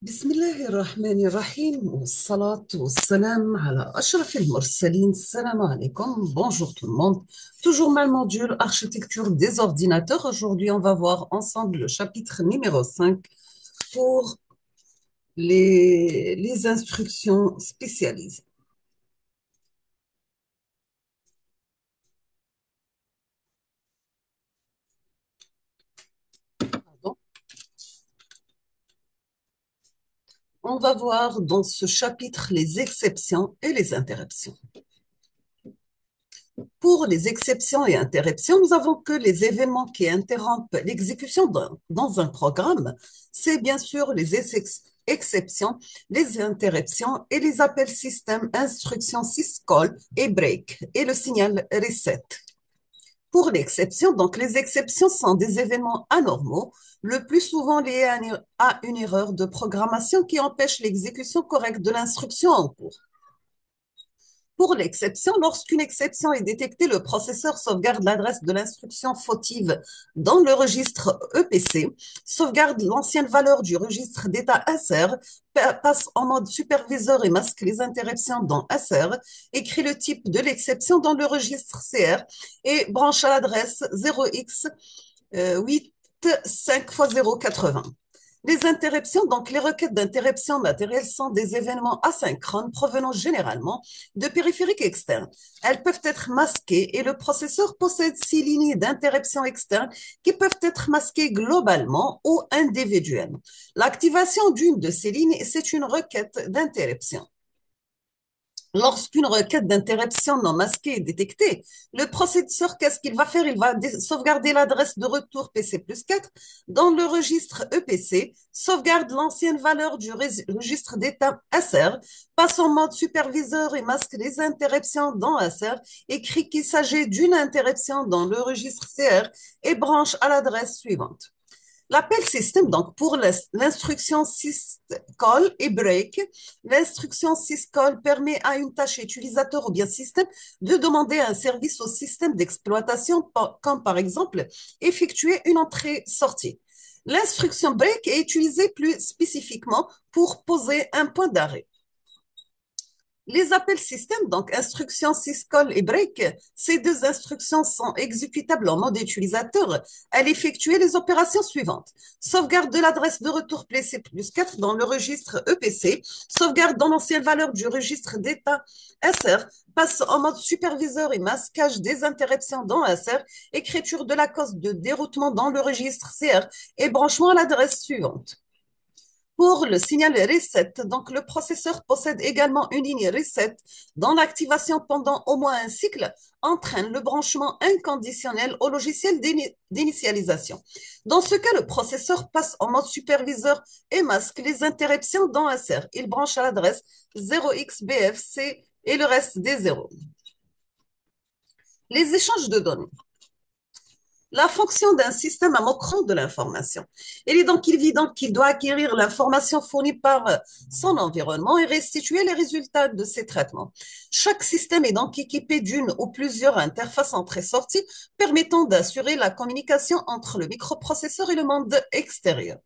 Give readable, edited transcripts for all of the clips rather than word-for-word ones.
بسم الله الرحمن الرحيم والصلاة والسلام على أشرف المرسلين. Salam alaikum, bonjour tout le monde. Toujours mal module architecture des ordinateurs. Aujourd'hui, on va voir ensemble le chapitre numéro 5 pour les instructions spécialisées. Pardon. On va voir dans ce chapitre les exceptions et les interruptions. Pour les exceptions et interruptions, nous avons que les événements qui interrompent l'exécution dans un programme. C'est bien sûr les exceptions, les interruptions et les appels système, instructions syscall et break et le signal reset. Pour l'exception, donc les exceptions sont des événements anormaux, le plus souvent liés à une erreur de programmation qui empêche l'exécution correcte de l'instruction en cours. Pour l'exception, lorsqu'une exception est détectée, le processeur sauvegarde l'adresse de l'instruction fautive dans le registre EPC, sauvegarde l'ancienne valeur du registre d'état SR, passe en mode superviseur et masque les interruptions dans SR, écrit le type de l'exception dans le registre CR et branche à l'adresse 0x85x080. Les interruptions, donc les requêtes d'interruption matérielle sont des événements asynchrones provenant généralement de périphériques externes. Elles peuvent être masquées et le processeur possède 6 lignes d'interruption externes qui peuvent être masquées globalement ou individuellement. L'activation d'une de ces lignes, c'est une requête d'interruption. Lorsqu'une requête d'interruption non masquée est détectée, le processeur, qu'est-ce qu'il va faire? Il va sauvegarder l'adresse de retour PC plus 4 dans le registre EPC, sauvegarde l'ancienne valeur du registre d'état SR, passe en mode superviseur et masque les interruptions dans SR, écrit qu'il s'agit d'une interruption dans le registre CR et branche à l'adresse suivante. L'appel système, donc pour l'instruction syscall et break, l'instruction syscall permet à une tâche utilisateur ou bien système de demander un service au système d'exploitation, comme par exemple effectuer une entrée-sortie. L'instruction break est utilisée plus spécifiquement pour poser un point d'arrêt. Les appels système, donc instructions syscall et break, ces deux instructions sont exécutables en mode utilisateur. Elles effectuent les opérations suivantes. Sauvegarde de l'adresse de retour PC plus 4 dans le registre EPC, sauvegarde dans l'ancienne valeur du registre d'état SR, passe en mode superviseur et masquage des interruptions dans SR, écriture de la cause de déroutement dans le registre CR et branchement à l'adresse suivante. Pour le signal reset, donc le processeur possède également une ligne reset dont l'activation pendant au moins un cycle entraîne le branchement inconditionnel au logiciel d'initialisation. Dans ce cas, le processeur passe en mode superviseur et masque les interruptions dans SR. Il branche à l'adresse 0xBFC et le reste des zéros. Les échanges de données. La fonction d'un système a manquant de l'information. Il est donc évident qu'il doit acquérir l'information fournie par son environnement et restituer les résultats de ces traitements. Chaque système est donc équipé d'une ou plusieurs interfaces entrée-sortie permettant d'assurer la communication entre le microprocesseur et le monde extérieur.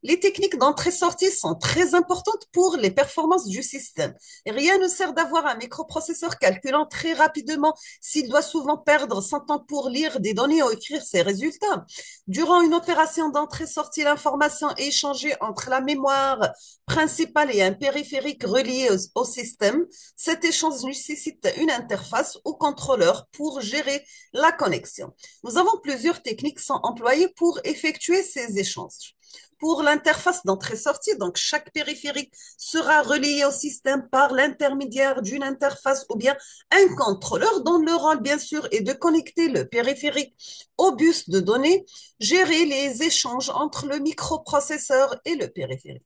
Les techniques d'entrée-sortie sont très importantes pour les performances du système. Rien ne sert d'avoir un microprocesseur calculant très rapidement s'il doit souvent perdre son temps pour lire des données ou écrire ses résultats. Durant une opération d'entrée-sortie, l'information est échangée entre la mémoire principale et un périphérique relié au système. Cet échange nécessite une interface ou contrôleur pour gérer la connexion. Nous avons plusieurs techniques qui sont employées pour effectuer ces échanges. Pour l'interface d'entrée-sortie, donc chaque périphérique sera relié au système par l'intermédiaire d'une interface ou bien un contrôleur dont le rôle, bien sûr, est de connecter le périphérique au bus de données, gérer les échanges entre le microprocesseur et le périphérique.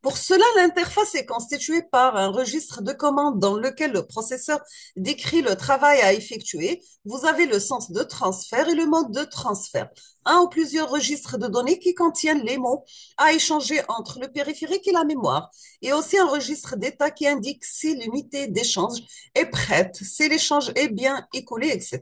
Pour cela, l'interface est constituée par un registre de commandes dans lequel le processeur décrit le travail à effectuer. Vous avez le sens de transfert et le mode de transfert. Un ou plusieurs registres de données qui contiennent les mots à échanger entre le périphérique et la mémoire. Et aussi un registre d'état qui indique si l'unité d'échange est prête, si l'échange est bien écoulé, etc.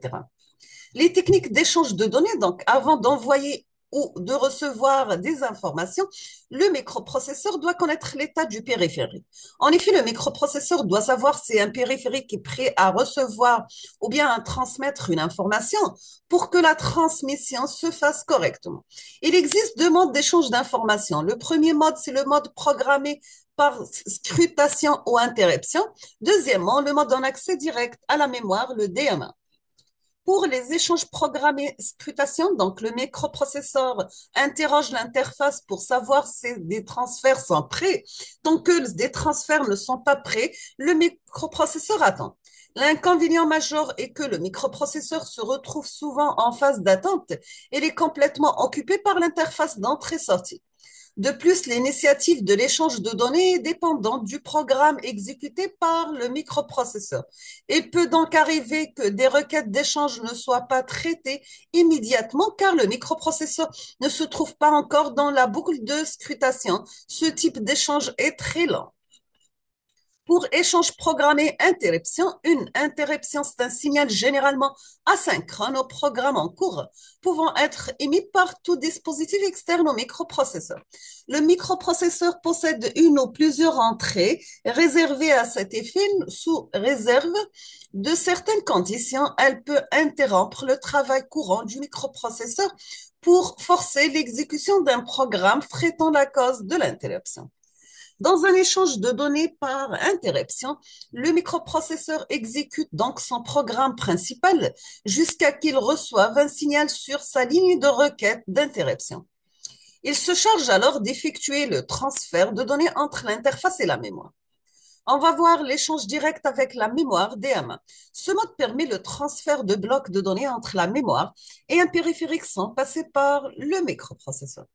Les techniques d'échange de données, donc avant d'envoyer ou de recevoir des informations, le microprocesseur doit connaître l'état du périphérique. En effet, le microprocesseur doit savoir si un périphérique est prêt à recevoir ou bien à transmettre une information pour que la transmission se fasse correctement. Il existe deux modes d'échange d'informations. Le premier mode, c'est le mode programmé par scrutation ou interruption. Deuxièmement, le mode en accès direct à la mémoire, le DMA. Pour les échanges programmés scrutation, donc le microprocesseur interroge l'interface pour savoir si des transferts sont prêts. Tant que des transferts ne sont pas prêts, le microprocesseur attend. L'inconvénient majeur est que le microprocesseur se retrouve souvent en phase d'attente et il est complètement occupé par l'interface d'entrée-sortie. De plus, l'initiative de l'échange de données est dépendante du programme exécuté par le microprocesseur. Il peut donc arriver que des requêtes d'échange ne soient pas traitées immédiatement car le microprocesseur ne se trouve pas encore dans la boucle de scrutation. Ce type d'échange est très lent. Pour échange programmé interruption, une interruption, c'est un signal généralement asynchrone au programme en cours, pouvant être émis par tout dispositif externe au microprocesseur. Le microprocesseur possède une ou plusieurs entrées réservées à cet effet sous réserve de certaines conditions. Elle peut interrompre le travail courant du microprocesseur pour forcer l'exécution d'un programme traitant la cause de l'interruption. Dans un échange de données par interruption, le microprocesseur exécute donc son programme principal jusqu'à qu'il reçoive un signal sur sa ligne de requête d'interruption. Il se charge alors d'effectuer le transfert de données entre l'interface et la mémoire. On va voir l'échange direct avec la mémoire DMA. Ce mode permet le transfert de blocs de données entre la mémoire et un périphérique sans passer par le microprocesseur.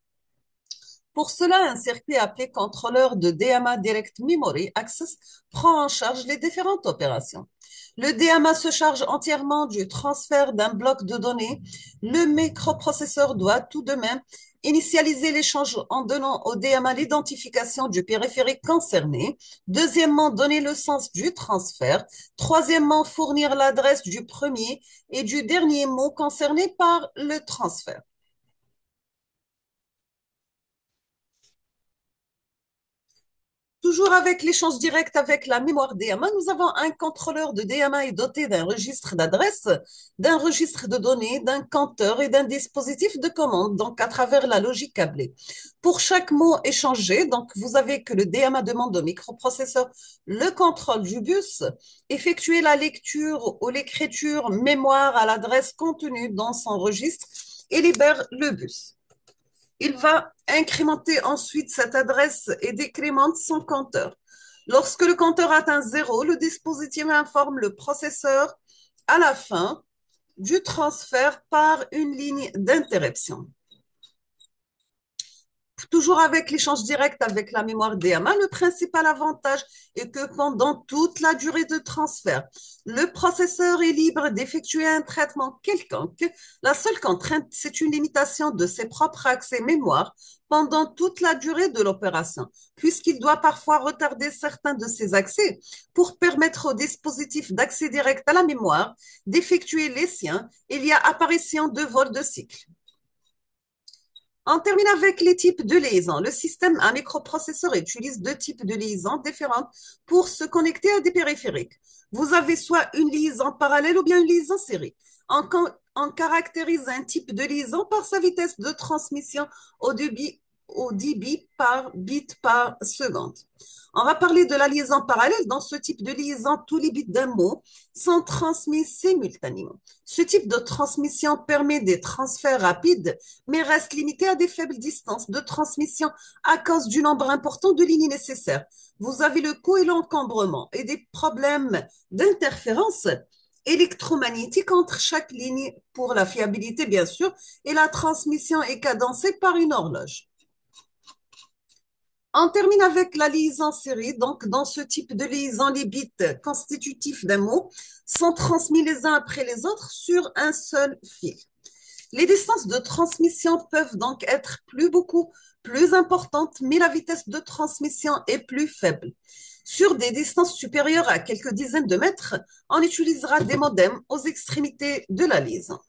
Pour cela, un circuit appelé contrôleur de DMA Direct Memory Access prend en charge les différentes opérations. Le DMA se charge entièrement du transfert d'un bloc de données. Le microprocesseur doit tout de même initialiser l'échange en donnant au DMA l'identification du périphérique concerné. Deuxièmement, donner le sens du transfert. Troisièmement, fournir l'adresse du premier et du dernier mot concerné par le transfert. Toujours avec l'échange direct avec la mémoire DMA, nous avons un contrôleur de DMA est doté d'un registre d'adresse, d'un registre de données, d'un compteur et d'un dispositif de commande, donc à travers la logique câblée. Pour chaque mot échangé, donc vous avez que le DMA demande au microprocesseur le contrôle du bus, effectuer la lecture ou l'écriture mémoire à l'adresse contenue dans son registre et libère le bus. Il va incrémenter ensuite cette adresse et décrémente son compteur. Lorsque le compteur atteint 0, le dispositif informe le processeur à la fin du transfert par une ligne d'interruption. Toujours avec l'échange direct avec la mémoire DMA, le principal avantage est que pendant toute la durée de transfert, le processeur est libre d'effectuer un traitement quelconque. La seule contrainte, c'est une limitation de ses propres accès mémoire pendant toute la durée de l'opération, puisqu'il doit parfois retarder certains de ses accès pour permettre au dispositif d'accès direct à la mémoire d'effectuer les siens. Il y a apparition de vol de cycle. On termine avec les types de liaison. Le système à microprocesseur utilise deux types de liaisons différentes pour se connecter à des périphériques. Vous avez soit une liaison parallèle ou bien une liaison série. On caractérise un type de liaison par sa vitesse de transmission au débit par bit par seconde. On va parler de la liaison parallèle. Dans ce type de liaison, tous les bits d'un mot sont transmis simultanément. Ce type de transmission permet des transferts rapides, mais reste limité à des faibles distances de transmission à cause du nombre important de lignes nécessaires. Vous avez le coût et l'encombrement et des problèmes d'interférence électromagnétique entre chaque ligne pour la fiabilité, bien sûr, et la transmission est cadencée par une horloge. On termine avec la liaison série. Donc, dans ce type de liaison, les bits constitutifs d'un mot sont transmis les uns après les autres sur un seul fil. Les distances de transmission peuvent donc être beaucoup plus importantes, mais la vitesse de transmission est plus faible. Sur des distances supérieures à quelques dizaines de mètres, on utilisera des modems aux extrémités de la liaison.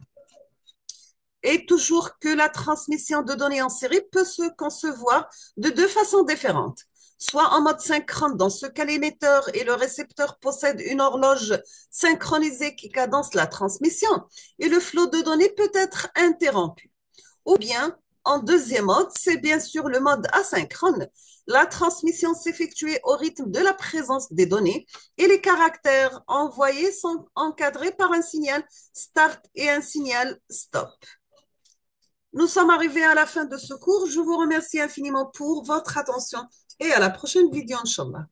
Et toujours que la transmission de données en série peut se concevoir de deux façons différentes. Soit en mode synchrone, dans ce cas l'émetteur et le récepteur possèdent une horloge synchronisée qui cadence la transmission et le flot de données peut être interrompu. Ou bien, en deuxième mode, c'est bien sûr le mode asynchrone. La transmission s'effectue au rythme de la présence des données et les caractères envoyés sont encadrés par un signal start et un signal stop. Nous sommes arrivés à la fin de ce cours. Je vous remercie infiniment pour votre attention et à la prochaine vidéo, Inch'Allah.